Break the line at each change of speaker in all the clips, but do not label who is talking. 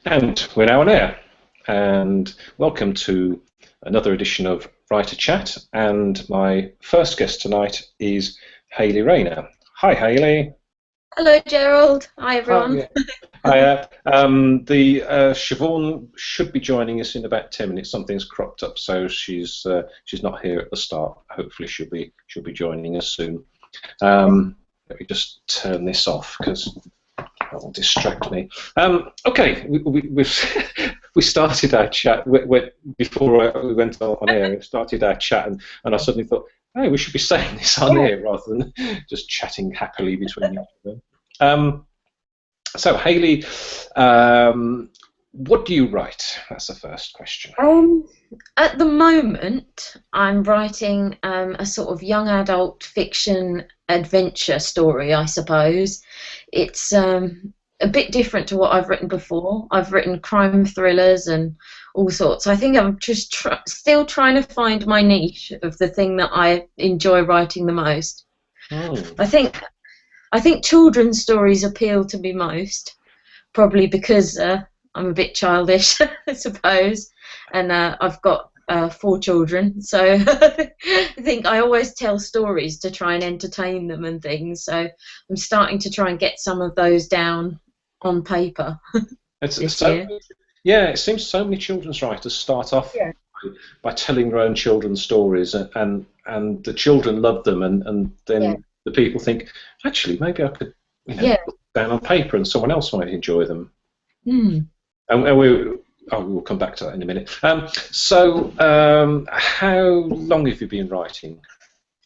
And we're now on air. And welcome to another edition of Writer Chat. And my first guest tonight is Hayley Rayner. Hi, Hayley.
Hello, Gerald. Hi, everyone.
Hi. Siobhan should be joining us in about 10 minutes. Something's cropped up, so she's not here at the start. Hopefully, she'll be joining us soon. Let me just turn this off because that will distract me. Okay, we started our chat before we went on air. We started our chat, and I suddenly thought, hey, we should be saying this on air rather than just chatting happily between each other. So, Hayley, what do you write? That's the first question.
At the moment, I'm writing a sort of young adult fiction adventure story, I suppose. It's a bit different to what I've written before. I've written crime thrillers and all sorts. I think I'm just still trying to find my niche of the thing that I enjoy writing the most. I think children's stories appeal to me most, probably because I'm a bit childish, I suppose, and I've got 4 children, so I think I always tell stories to try and entertain them and things, so I'm starting to try and get some of those down on paper this year.
Yeah, it seems so many children's writers start off by telling their own children's stories, and the children love them, and then the people think, actually, maybe I could put them down on paper and someone else might enjoy them. And we'll come back to that in a minute. So, how long have you been writing?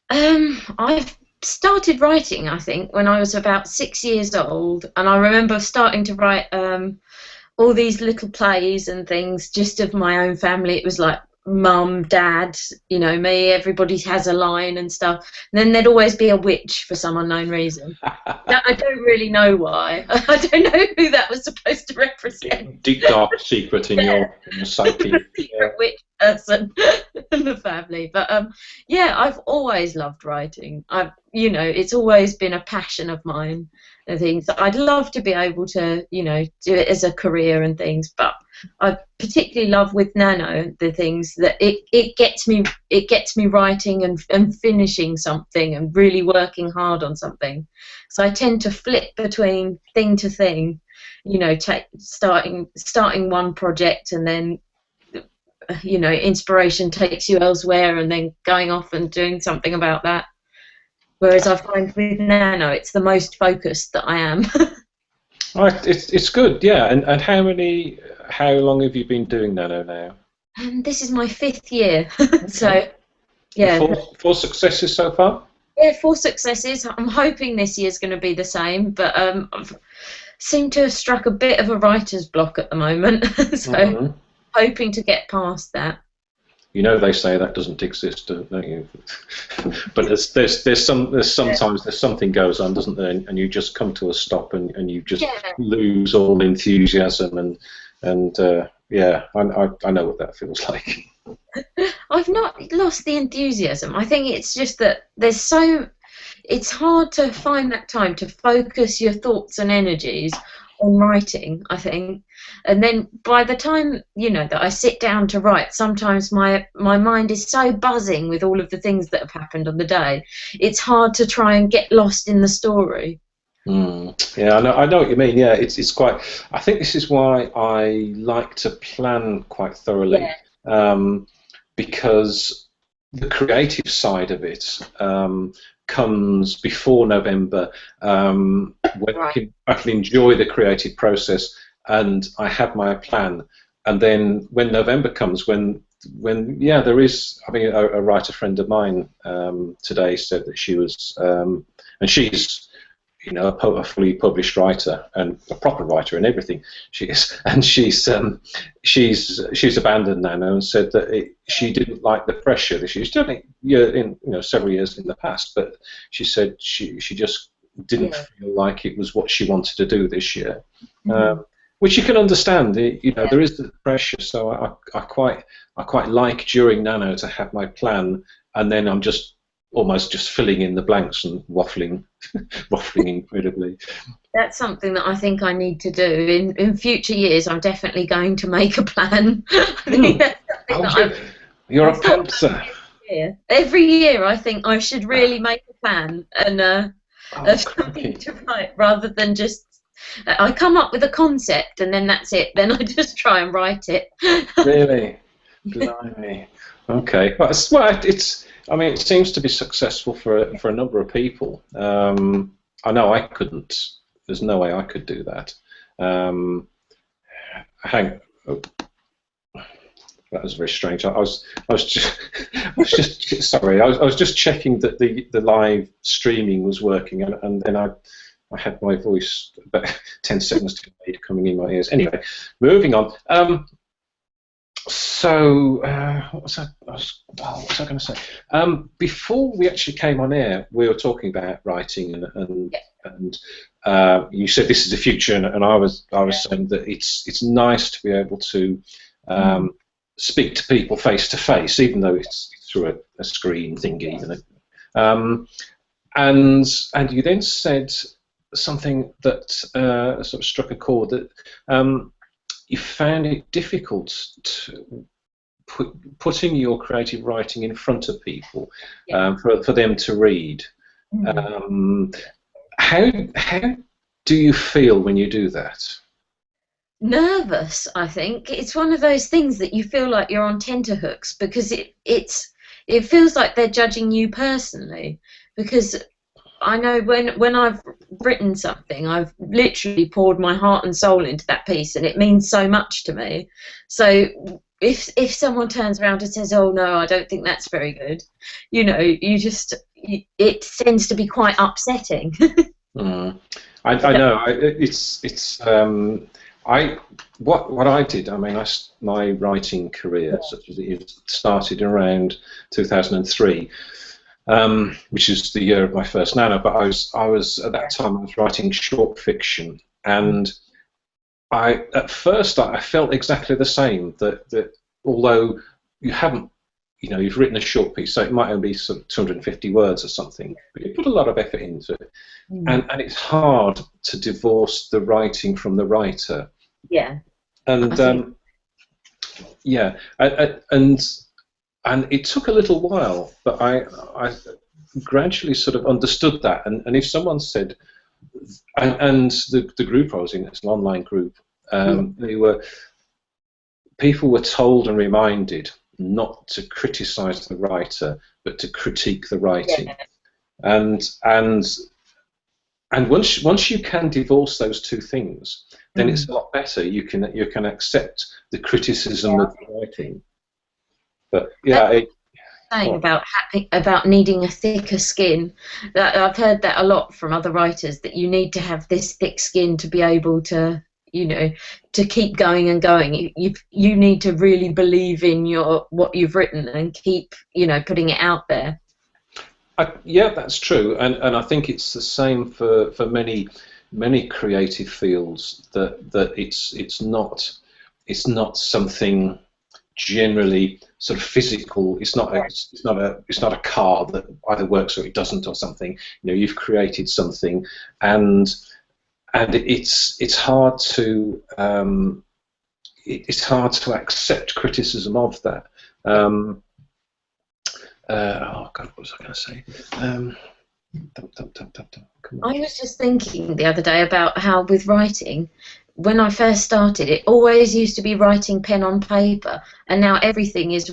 I've started writing, I think, when I was about 6 years old, and I remember starting to write all these little plays and things just of my own family. It was like mum, dad, me, everybody has a line and stuff. And then there'd always be a witch for some unknown reason. I don't really know why. I don't know who that was supposed to represent.
Deep dark secret in your psyche.
Secret witch person in the family. But I've always loved writing. It's always been a passion of mine and things. I'd love to be able to, do it as a career and things, but I particularly love with Nano the things that it gets me writing and finishing something and really working hard on something. So I tend to flip between thing to thing, starting one project and then inspiration takes you elsewhere and then going off and doing something about that. Whereas I find with Nano it's the most focused that I am.
Right, it's good, yeah. And how long have you been doing Nano now?
This is my 5th year, so yeah.
4 successes so far?
Yeah, 4 successes. I'm hoping this year's going to be the same, but I've seemed to have struck a bit of a writer's block at the moment, so hoping to get past that.
They say that doesn't exist, don't you? But there's sometimes something goes on, doesn't there? And you just come to a stop and you just lose all enthusiasm and I know what that feels like.
I've not lost the enthusiasm. I think it's just that it's hard to find that time to focus your thoughts and energies on writing, I think. And then by the time that I sit down to write, sometimes my mind is so buzzing with all of the things that have happened on the day, it's hard to try and get lost in the story.
Yeah, I know what you mean. Yeah, it's quite. I think this is why I like to plan quite thoroughly, because the creative side of it comes before November, when I can enjoy the creative process and I have my plan. And then when November comes, when there is, a writer friend of mine today said that she was, and she's a fully published writer and a proper writer and everything. She's abandoned Nano and said that she didn't like the pressure that she's done it in several years in the past, but she said she just didn't feel like it was what she wanted to do this year, which you can understand. There is the pressure, so I quite like during Nano to have my plan, and then I'm just almost just filling in the blanks and waffling, waffling incredibly.
That's something that I think I need to do in future years. I'm definitely going to make a plan. I think that's something that
You're
I've
a
thought
pantser.
every year. I think I should really make a plan and of something to write rather than just. I come up with a concept and then that's it. Then I just try and write it.
Really? Blimey. Okay. Well, it's. I mean, it seems to be successful for a number of people. I know I couldn't. There's no way I could do that. Hang. Oh, that was very strange. I was just sorry. I was just checking that the live streaming was working, and then I had my voice about 10 seconds too late coming in my ears. Anyway, moving on. So what was I going to say? Before we actually came on air, we were talking about writing, and you said this is the future, and I was saying that it's nice to be able to speak to people face to face, even though it's through a screen thingy. And you then said something that sort of struck a chord, that you found it difficult to putting your creative writing in front of people, for them to read. How do you feel when you do that?
Nervous, I think. It's one of those things that you feel like you're on tenterhooks because it feels like they're judging you personally, because I know when I've written something, I've literally poured my heart and soul into that piece, and it means so much to me. So if someone turns around and says, "Oh no, I don't think that's very good," it tends to be quite upsetting.
I know. What I did. I mean, my writing career, such as it is, started around 2003. Which is the year of my first NaNo, but I was at that time I was writing short fiction, and at first I felt exactly the same, that although you've written a short piece, so it might only be sort of 250 words or something, but you put a lot of effort into it, and it's hard to divorce the writing from the writer.
Yeah.
And and it took a little while, but I gradually sort of understood that. And if someone said, and the group I was in, it's an online group, people were told and reminded not to criticise the writer, but to critique the writing. Yeah. And once you can divorce those two things, then it's a lot better. You can accept the criticism of the writing. But
saying about needing a thicker skin, that I've heard that a lot from other writers, that you need to have this thick skin to be able to to keep going and going. You need to really believe in what you've written and keep putting it out there.
Yeah, that's true, and I think it's the same for many creative fields, that it's not something generally sort of physical. It's not a car that either works or it doesn't or something. You've created something, and it's hard to accept criticism of that. Oh God, what was I going to say?
I was just thinking the other day about how with writing, when I first started, it always used to be writing pen on paper, and now everything is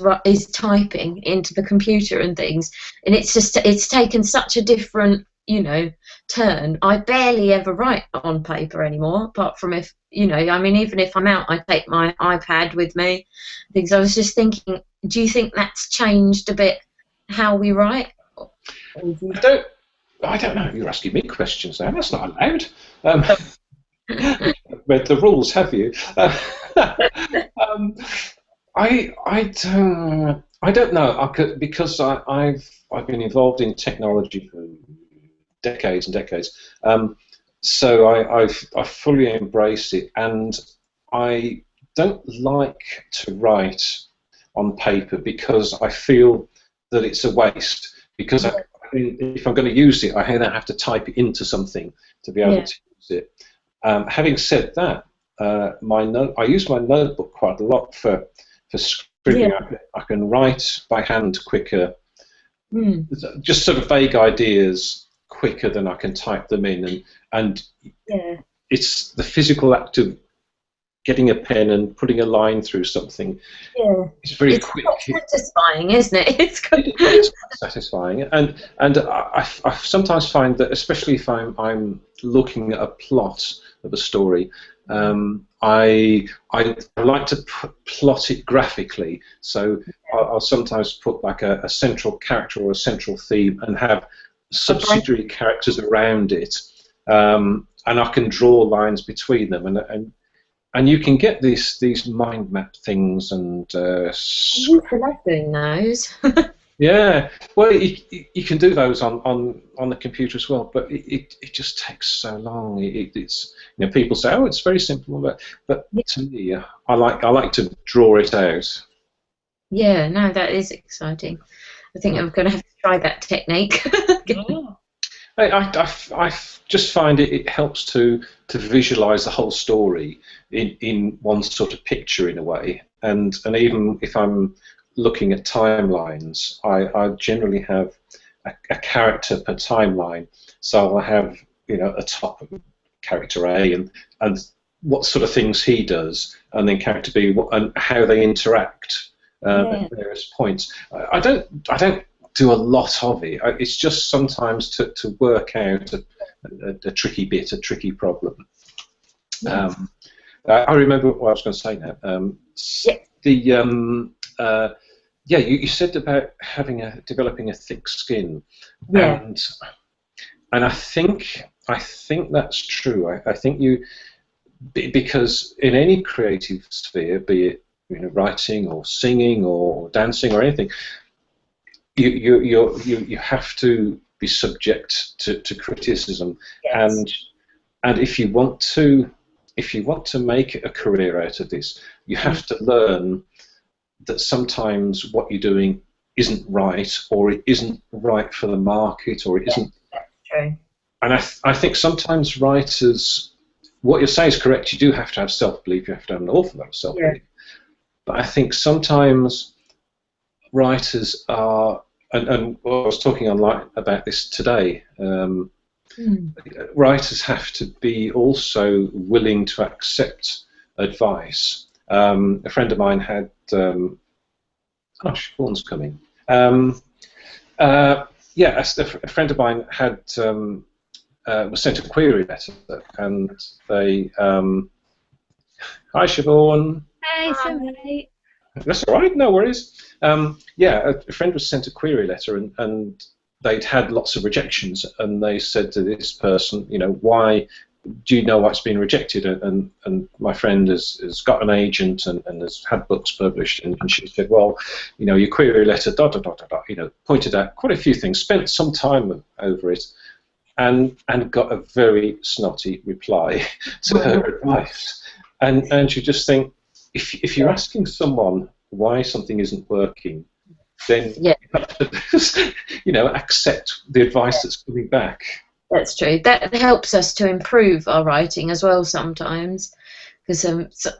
typing into the computer and things, and it's taken such a different turn. I barely ever write on paper anymore, apart from if even if I'm out, I take my iPad with me. Things. I was just thinking, do you think that's changed a bit how we write?
I don't know. You're asking me questions now. That's not allowed. Read the rules, have you? I don't know, because I've been involved in technology for decades and decades. So I fully embrace it, and I don't like to write on paper because I feel that it's a waste. Because if I'm going to use it, I then have to type it into something to be able to use it. Having said that, I use my notebook quite a lot for scribbling.
Yeah.
I can write by hand quicker,
Mm.
just sort of vague ideas quicker than I can type them in, and
Yeah.
it's the physical act of getting a pen and putting a line through something.
Yeah.
It's very
It's
quick.
quite satisfying, isn't it?
It is quite satisfying, and I sometimes find that, especially if I'm looking at a plot of a story, I like to plot it graphically. So I'll sometimes put like a central character or a central theme and have subsidiary characters around it, and I can draw lines between them, and you can get these mind map things and.
I used to love doing those.
Yeah, well, you can do those on the computer as well, but it just takes so long. It's people say, oh, it's very simple, but to me, I like to draw it out.
Yeah, no, that is exciting. I think I'm going to have to try that technique.
I just find it helps to visualize the whole story in one sort of picture in a way, and even if I'm looking at timelines, I generally have a character per timeline. So I have a top character A and what sort of things he does, and then character B and how they interact at various points. I don't do a lot of it. It's just sometimes to work out a tricky bit, a tricky problem.
Yeah.
I remember what I was going to say now. You said about developing a thick skin, and I think that's true. I think because in any creative sphere, be it writing or singing or dancing or anything, you have to be subject to criticism, and if you want to make a career out of this, you have to learn that sometimes what you're doing isn't right, or it isn't right for the market, or it isn't.
That's true.
And I think sometimes writers, what you're saying is correct. You do have to have self-belief. You have to have an awful lot of self-belief. But I think sometimes writers are, and I was talking online about this today. Writers have to be also willing to accept advice. A friend of mine had. Siobhan's coming. A friend of mine had was sent a query letter, and they. Hi, Siobhan.
Hey, sorry.
That's all right. No worries. A friend was sent a query letter, and they'd had lots of rejections, and they said to this person, why do you know why it's been rejected? And my friend has got an agent and has had books published, and she said, well, your query letter, pointed out quite a few things, spent some time over it, and got a very snotty reply to her advice. And you just think, if you're asking someone why something isn't working, then you have to, accept the advice that's coming back.
That's true. That helps us to improve our writing as well sometimes, because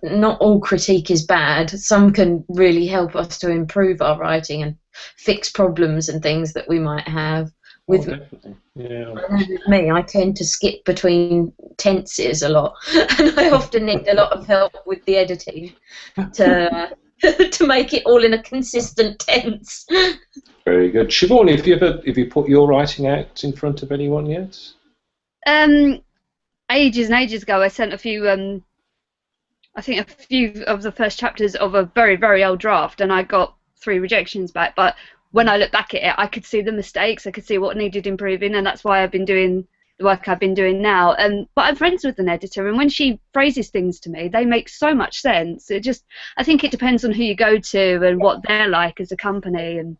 not all critique is bad. Some can really help us to improve our writing and fix problems and things that we might have. With me, I tend to skip between tenses a lot, and I often need a lot of help with the editing to make it all in a consistent tense.
Very good. Siobhan, have you put your writing out in front of anyone yet?
Ages and ages ago, I sent a few. I think a few of the first chapters of a very, very old draft, and I got 3 rejections back. But when I look back at it, I could see the mistakes. I could see what needed improving, and that's why I've been doing the work I've been doing now. But I'm friends with an editor, and when she phrases things to me, they make so much sense. I think it depends on who you go to and what they're like as a company and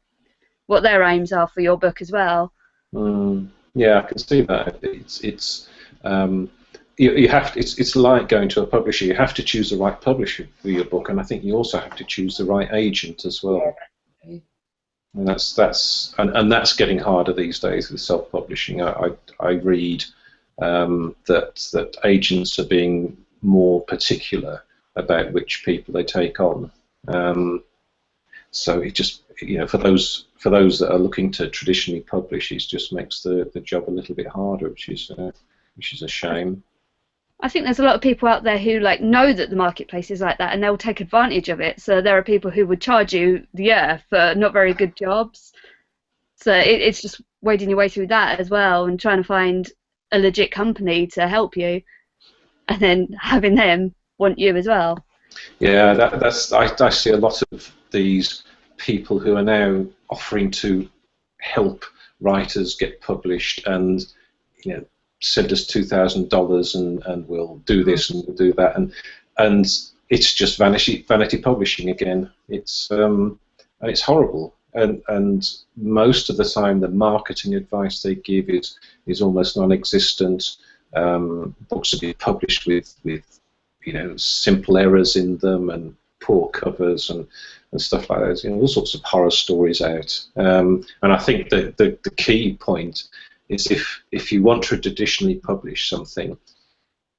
what their aims are for your book as well.
Yeah, I can see that. You have to, it's like going to a publisher. You have to choose the right publisher for your book, and I think you also have to choose the right agent as well. And that's getting harder these days with self-publishing. I read that agents are being more particular about which people they take on. So it just, for those that are looking to traditionally publish, it just makes the job a little bit harder, which is a shame.
I think there's a lot of people out there who know that the marketplace is like that, and they'll take advantage of it. So there are people who would charge you for not very good jobs. So it's just wading your way through that as well, and trying to find a legit company to help you, and then having them want you as well.
Yeah, I see a lot of these people who are now offering to help writers get published, and send us $2,000 and we'll do this and we'll do that, and it's just vanity publishing again. It's horrible, and most of the time the marketing advice they give is almost non-existent. Books are being published with simple errors in them and poor covers and stuff like that. All sorts of horror stories out. And I think the key point is if you want to traditionally publish something,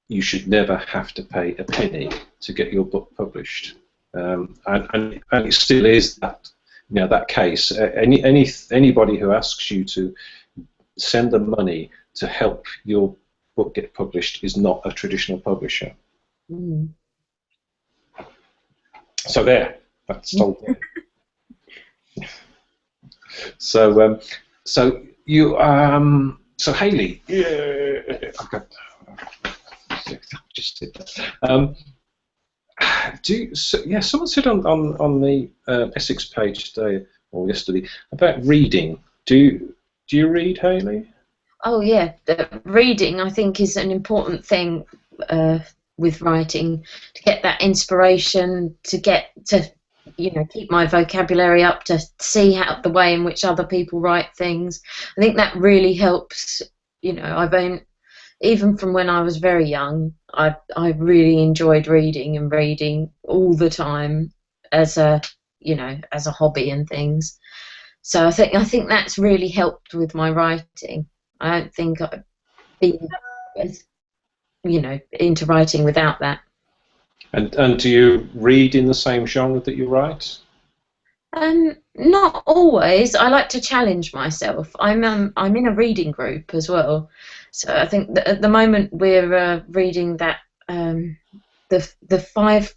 you should never have to pay a penny to get your book published. And it still is that case. Anybody who asks you to send them money to help your book get published is not a traditional publisher.
Mm.
So there, that's told there. So you so Hayley, just did that. Someone said on the Essex page today or yesterday about reading. Do you read, Hayley?
Oh yeah, the reading I think is an important thing with writing, to get that inspiration, to keep my vocabulary up, to see the way in which other people write things. I think that really helps. Even from when I was very young, I really enjoyed reading all the time as a hobby and things. So I think that's really helped with my writing. I don't think I'd be into writing without that.
And do you read in the same genre that you write?
Not always. I like to challenge myself. I'm in a reading group as well, so I think at the moment we're reading that the 5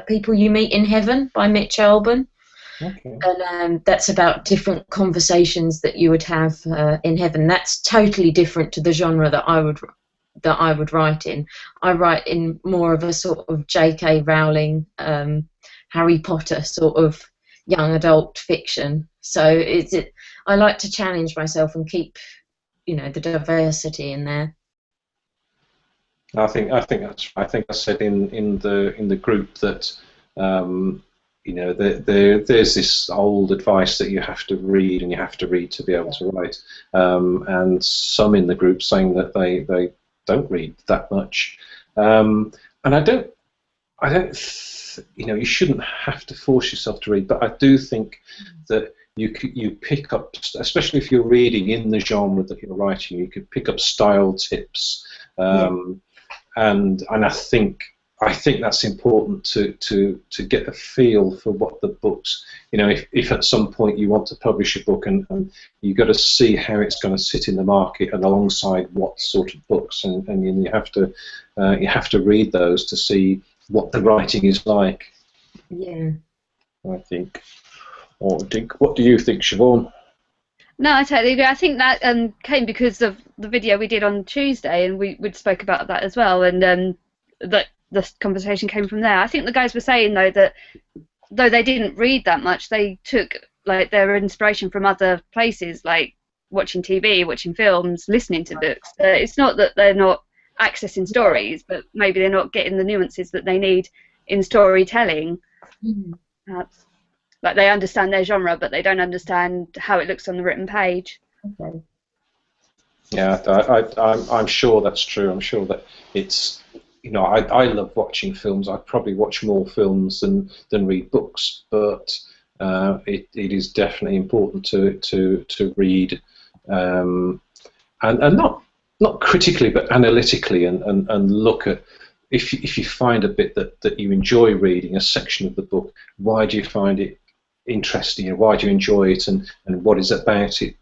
People You Meet in Heaven by Mitch Albom.
Okay.
And that's about different conversations that you would have in heaven. That's totally different to the genre that I would write in. I write in more of a sort of J.K. Rowling, Harry Potter sort of young adult fiction. So I like to challenge myself and keep, the diversity in there.
I think I said in the group that there's this old advice that you have to read and you have to read to be able to write, and some in the group saying that they don't read that much, and I don't. You shouldn't have to force yourself to read, but I do think that you pick up, especially if you're reading in the genre that you're writing, you could pick up style tips, and I think that's important to get a feel for what the books. If at some point you want to publish a book and you've got to see how it's going to sit in the market and alongside what sort of books, and you have to read those to see what the writing is like.
Yeah.
I think. What do you think, Siobhan?
No, I totally agree. I think that came because of the video we did on Tuesday, and we spoke about that as well, and that the conversation came from there. I think the guys were saying though that though they didn't read that much, they took their inspiration from other places, like watching TV, watching films, listening to books. It's not that they're not accessing stories, but maybe they're not getting the nuances that they need in storytelling.
Mm-hmm.
They understand their genre, but they don't understand how it looks on the written page.
Okay.
Yeah, I'm sure that's true. I'm sure that it's, I love watching films. I probably watch more films than read books, but it is definitely important to read, and not critically but analytically, and look at, if you find a bit that you enjoy reading, a section of the book, why do you find it interesting, and why do you enjoy it, and what is about it,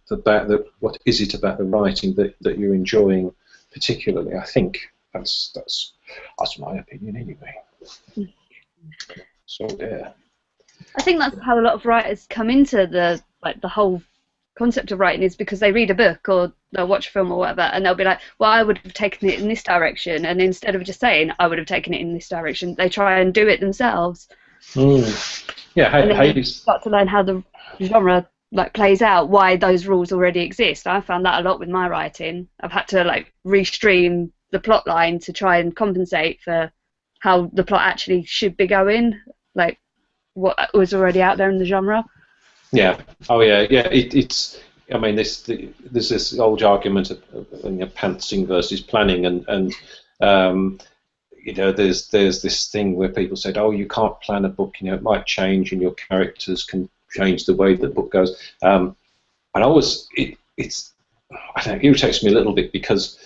what is it about the writing that you're enjoying particularly. I think that's my opinion anyway. So yeah.
I think that's how a lot of writers come into the whole concept of writing, is because they read a book or they'll watch a film or whatever, and they'll be like, well, I would have taken it in this direction, and instead of just saying I would have taken it in this direction, they try and do it themselves.
Yeah,
Hayley start to learn how the genre plays out, why those rules already exist. I found that a lot with my writing. I've had to restream the plot line to try and compensate for how the plot actually should be going, what was already out there in the genre. Yeah.
Oh yeah. It's. I mean, there's this old argument of pantsing versus planning, and there's this thing where people said, oh, you can't plan a book. It might change, and your characters can change the way the book goes. And I don't know, it irritates me a little bit, because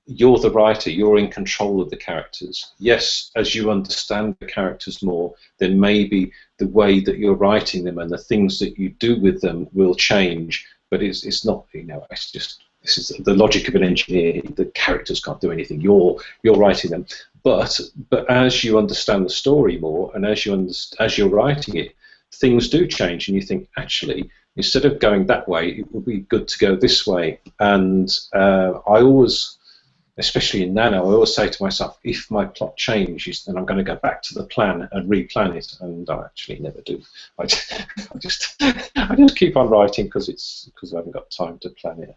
you're the writer, you're in control of the characters. Yes, as you understand the characters more, then maybe the way that you're writing them and the things that you do with them will change. But it's not, it's just, this is the logic of an engineer. The characters can't do anything. You're writing them. But as you understand the story more, and as you're writing it, things do change, and you think, actually, instead of going that way, it would be good to go this way. And I always, especially in NaNo, I always say to myself, if my plot changes, then I'm going to go back to the plan and replan it, and I actually never do. I just keep on writing because I haven't got time to plan it.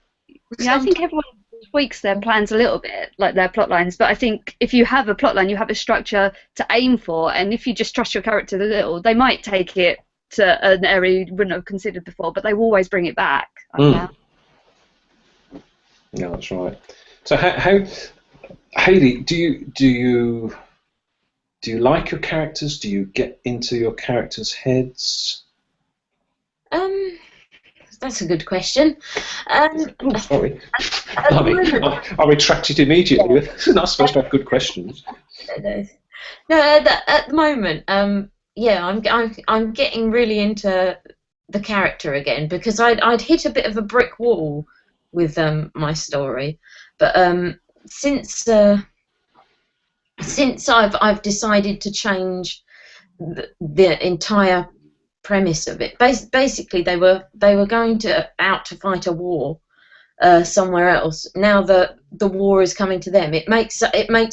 Yeah, I think everyone tweaks their plans a little bit, like their plot lines, but I think if you have a plot line, you have a structure to aim for, and if you just trust your character a little, they might take it to an area you wouldn't have considered before, but they will always bring it back.
Yeah, that's right. So how Hayley, do you like your characters? Do you get into your characters' heads?
That's a good question.
Sorry. I retract it immediately. You're not supposed to have good questions.
No, at the moment, I'm getting really into the character again, because I'd hit a bit of a brick wall with my story, but since I've decided to change the entire premise of it. Basically, they were going out to fight a war somewhere else. Now the war is coming to them. It makes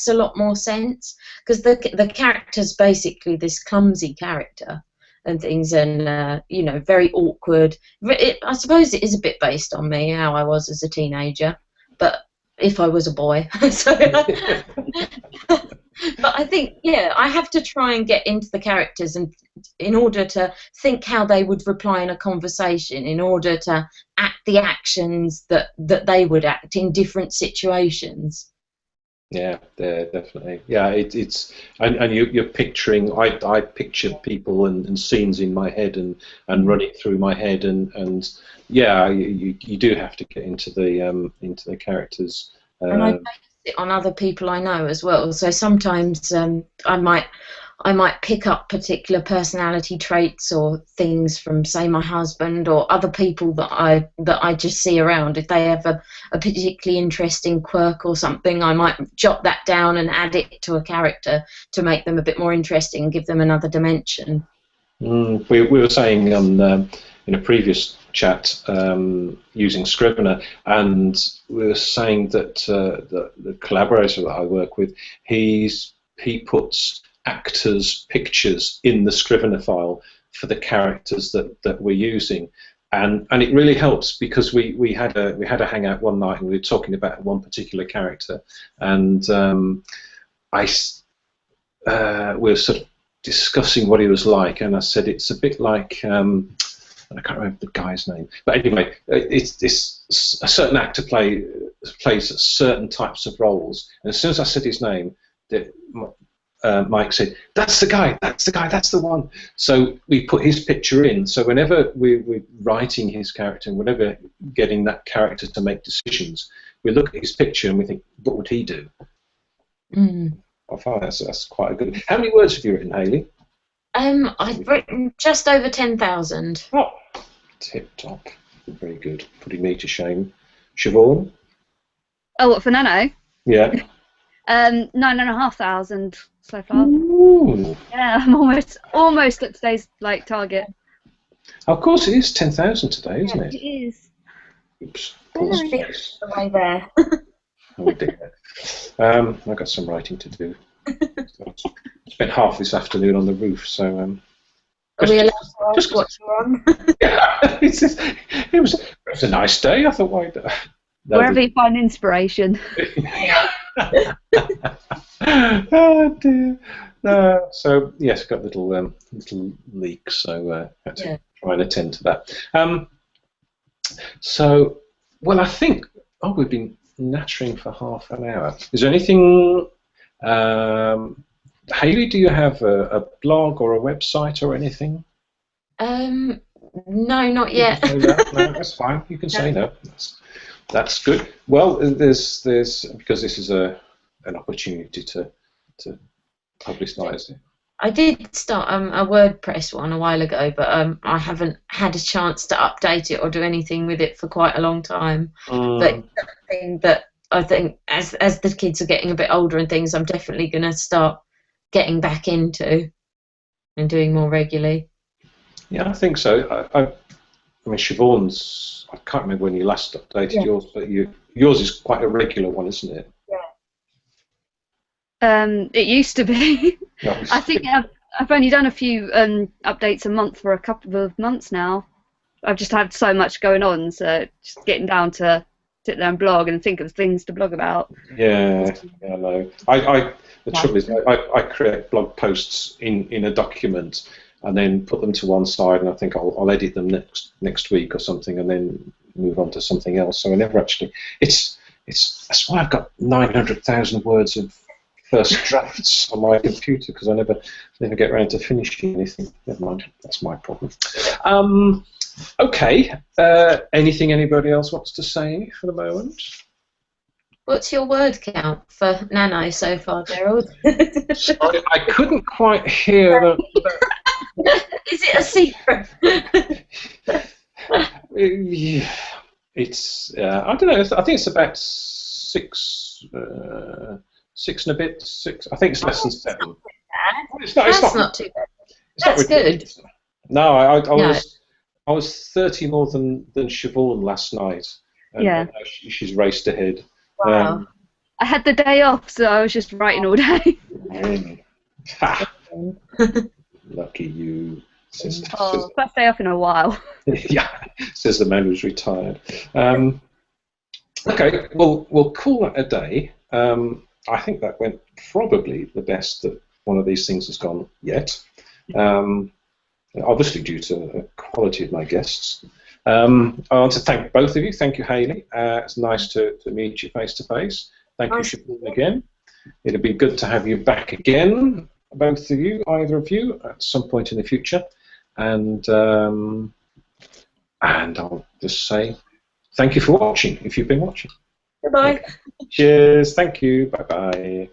a lot more sense, because the character's basically this clumsy character and things, and very awkward. I suppose it is a bit based on me, how I was as a teenager, but if I was a boy. So, but I think, I have to try and get into the characters, and in order to think how they would reply in a conversation, in order to act the actions that they would act in different situations.
Yeah, definitely. Yeah, it's and you're picturing. I pictured people and scenes in my head and running through my head, and you do have to get into the characters.
And I base it on other people I know as well. So sometimes I might pick up particular personality traits or things from, say, my husband or other people that I just see around. If they have a particularly interesting quirk or something, I might jot that down and add it to a character to make them a bit more interesting and give them another dimension.
We were saying in a previous chat using Scrivener, and we were saying that the collaborator that I work with, he puts actors' pictures in the Scrivener file for the characters that we're using, and it really helps, because we had a hangout one night and we were talking about one particular character, and we were sort of discussing what he was like, and I said it's a bit like I can't remember the guy's name, but anyway, it's a certain actor plays certain types of roles, and as soon as I said his name, Mike said, "That's the guy, that's the guy, that's the one." So we put his picture in. So whenever we're writing his character and whenever getting that character to make decisions, we look at his picture and we think, what would he do? I find that's quite a good. How many words have you written, Hayley?
I've written just over 10,000.
Oh, tip top. Very good. Putting me to shame. Siobhan?
Oh, what, for NaNo?
Yeah.
9,500 so far.
Ooh.
Yeah, I'm almost at today's target.
Of course, it is 10,000 today, isn't it?
It is.
Oops.
The way there.
Oh dear. I've got some writing to do. So I spent half this afternoon on the roof, so.
Are we allowed to ask what you're on?
Yeah, it was a nice day. I thought, why?
Wherever you find inspiration.
Oh dear. So yes, got little leaks, so had to try and attend to that. So, well, I think we've been nattering for half an hour. Is there anything, Hayley? Do you have a blog or a website or anything?
No, not yet.
No, that's fine. You can say no. That's good. Well, there's because this is an opportunity to publicise it.
I did start a WordPress one a while ago, but I haven't had a chance to update it or do anything with it for quite a long time. But it's something that I think as the kids are getting a bit older and things, I'm definitely going to start getting back into and doing more regularly.
Yeah, I think so. I mean, Siobhan's, I can't remember when you last updated yours, but yours is quite a regular one, isn't it?
It used to be.
No.
I think I've only done a few updates a month for a couple of months now. I've just had so much going on, so just getting down to sit there and blog and think of things to blog about.
Yeah, I know. The trouble is, I create blog posts in a document and then put them to one side, and I think I'll edit them next week or something, and then move on to something else. So I never actually. That's why I've got 900,000 words of first drafts on my computer, because I never get around to finishing anything. Never mind, that's my problem. Okay. Anything anybody else wants to say for the moment?
What's your word count for NaNo so far, Gerald?
Sorry, I couldn't quite hear that.
Is it a secret?
It's I don't know. I think it's about six and a bit. Six. I think it's less than 7.
That's not too bad. That's good.
No, I was 30 more than Siobhan last night. And she's raced ahead.
Wow. I had the day off, so I was just writing all day.
Lucky you. First
day off in a while.
Yeah, says the man who's retired. Okay, well, we'll call that a day. I think that went probably the best that one of these things has gone yet. Obviously due to the quality of my guests. I want to thank both of you. Thank you, Hayley. It's nice to meet you face to face. Thank you, Siobhan, again. It'll be good to have you back again, both of you, either of you, at some point in the future. And I'll just say thank you for watching, if you've been watching.
Goodbye.
Cheers. Thank you. Bye-bye.